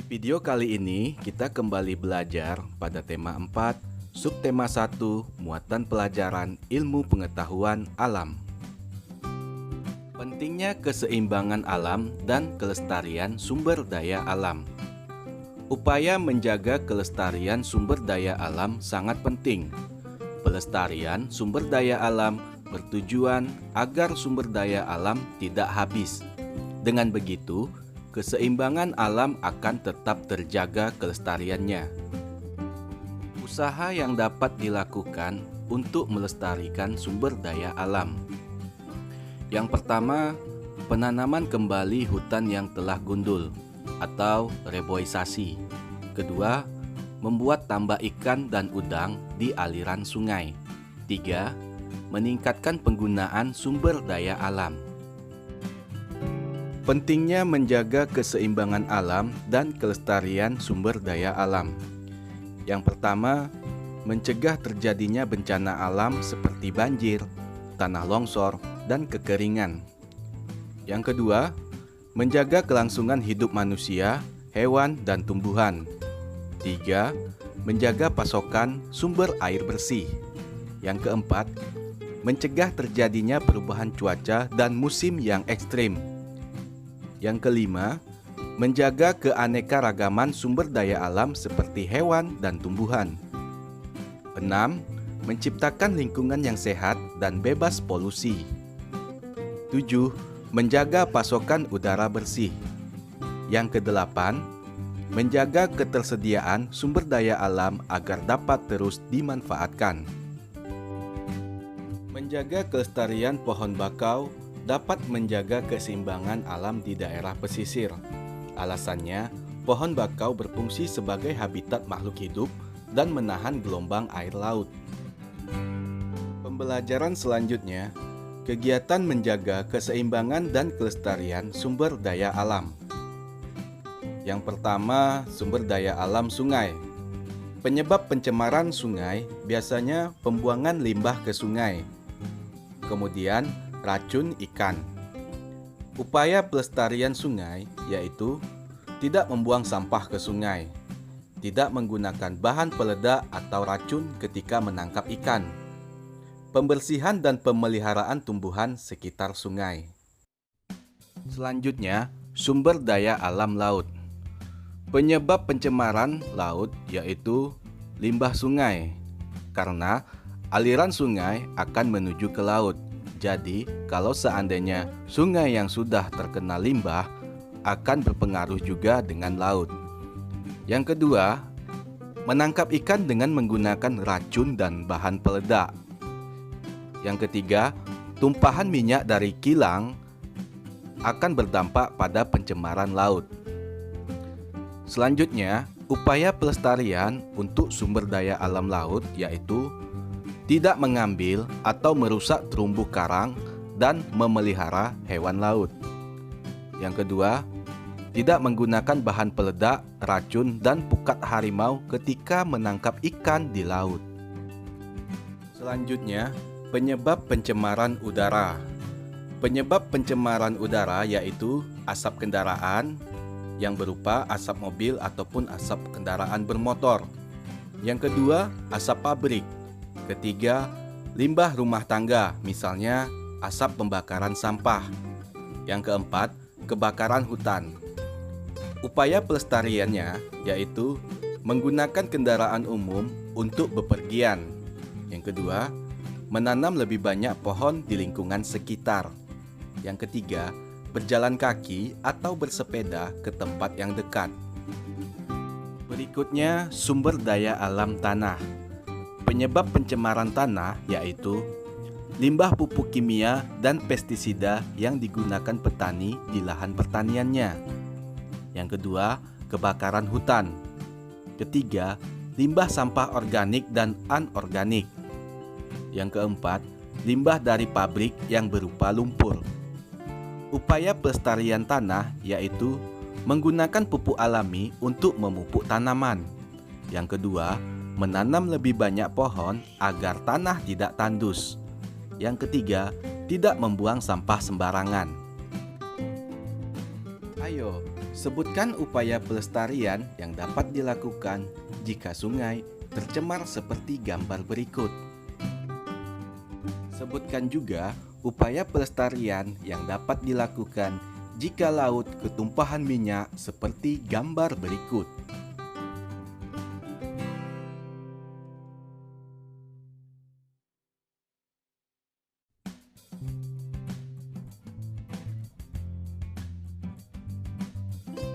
Di video kali ini kita kembali belajar pada tema 4, subtema 1, muatan pelajaran ilmu pengetahuan alam. Pentingnya keseimbangan alam dan kelestarian sumber daya alam. Upaya menjaga kelestarian sumber daya alam sangat penting. Pelestarian sumber daya alam bertujuan agar sumber daya alam tidak habis. Dengan begitu, keseimbangan alam akan tetap terjaga kelestariannya. Usaha yang dapat dilakukan untuk melestarikan sumber daya alam. Yang pertama, penanaman kembali hutan yang telah gundul atau reboisasi. Kedua, membuat tambak ikan dan udang di aliran sungai. 3. Meningkatkan penggunaan sumber daya alam. Pentingnya menjaga keseimbangan alam dan kelestarian sumber daya alam. Yang pertama, mencegah terjadinya bencana alam seperti banjir, tanah longsor, dan kekeringan. Yang kedua, menjaga kelangsungan hidup manusia, hewan, dan tumbuhan. 3. Menjaga pasokan sumber air bersih. Yang keempat, mencegah terjadinya perubahan cuaca dan musim yang ekstrim. Yang kelima, menjaga keanekaragaman sumber daya alam seperti hewan dan tumbuhan. 6. Menciptakan lingkungan yang sehat dan bebas polusi. 7. Menjaga pasokan udara bersih. Yang kedelapan, menjaga ketersediaan sumber daya alam agar dapat terus dimanfaatkan. Menjaga kelestarian pohon bakau dapat menjaga keseimbangan alam di daerah pesisir. Alasannya, pohon bakau berfungsi sebagai habitat makhluk hidup dan menahan gelombang air laut. Pembelajaran selanjutnya, kegiatan menjaga keseimbangan dan kelestarian sumber daya alam. Yang pertama, sumber daya alam sungai. Penyebab pencemaran sungai biasanya pembuangan limbah ke sungai. Kemudian, racun ikan. Upaya pelestarian sungai yaitu tidak membuang sampah ke sungai, tidak menggunakan bahan peledak atau racun ketika menangkap ikan, pembersihan dan pemeliharaan tumbuhan sekitar sungai. Selanjutnya, sumber daya alam laut. Penyebab pencemaran laut yaitu limbah sungai, karena aliran sungai akan menuju ke laut. Jadi, kalau seandainya sungai yang sudah terkena limbah akan berpengaruh juga dengan laut. Yang kedua, menangkap ikan dengan menggunakan racun dan bahan peledak. Yang ketiga, tumpahan minyak dari kilang akan berdampak pada pencemaran laut. Selanjutnya, upaya pelestarian untuk sumber daya alam laut yaitu tidak mengambil atau merusak terumbu karang dan memelihara hewan laut. Yang kedua, tidak menggunakan bahan peledak, racun, dan pukat harimau ketika menangkap ikan di laut. Selanjutnya, penyebab pencemaran udara. Penyebab pencemaran udara yaitu asap kendaraan yang berupa asap mobil ataupun asap kendaraan bermotor. Yang kedua, asap pabrik. Ketiga, limbah rumah tangga, misalnya asap pembakaran sampah. Yang keempat, kebakaran hutan. Upaya pelestariannya yaitu menggunakan kendaraan umum untuk bepergian. Yang kedua, menanam lebih banyak pohon di lingkungan sekitar. Yang ketiga, berjalan kaki atau bersepeda ke tempat yang dekat. Berikutnya, sumber daya alam tanah. Penyebab pencemaran tanah yaitu limbah pupuk kimia dan pestisida yang digunakan petani di lahan pertaniannya. Yang kedua, kebakaran hutan. Ketiga, limbah sampah organik dan anorganik. Yang keempat, limbah dari pabrik yang berupa lumpur. Upaya pelestarian tanah yaitu menggunakan pupuk alami untuk memupuk tanaman. Yang kedua, menanam lebih banyak pohon agar tanah tidak tandus. Yang ketiga, tidak membuang sampah sembarangan. Ayo, Sebutkan upaya pelestarian yang dapat dilakukan jika sungai tercemar seperti gambar berikut. Sebutkan juga upaya pelestarian yang dapat dilakukan jika laut ketumpahan minyak seperti gambar berikut.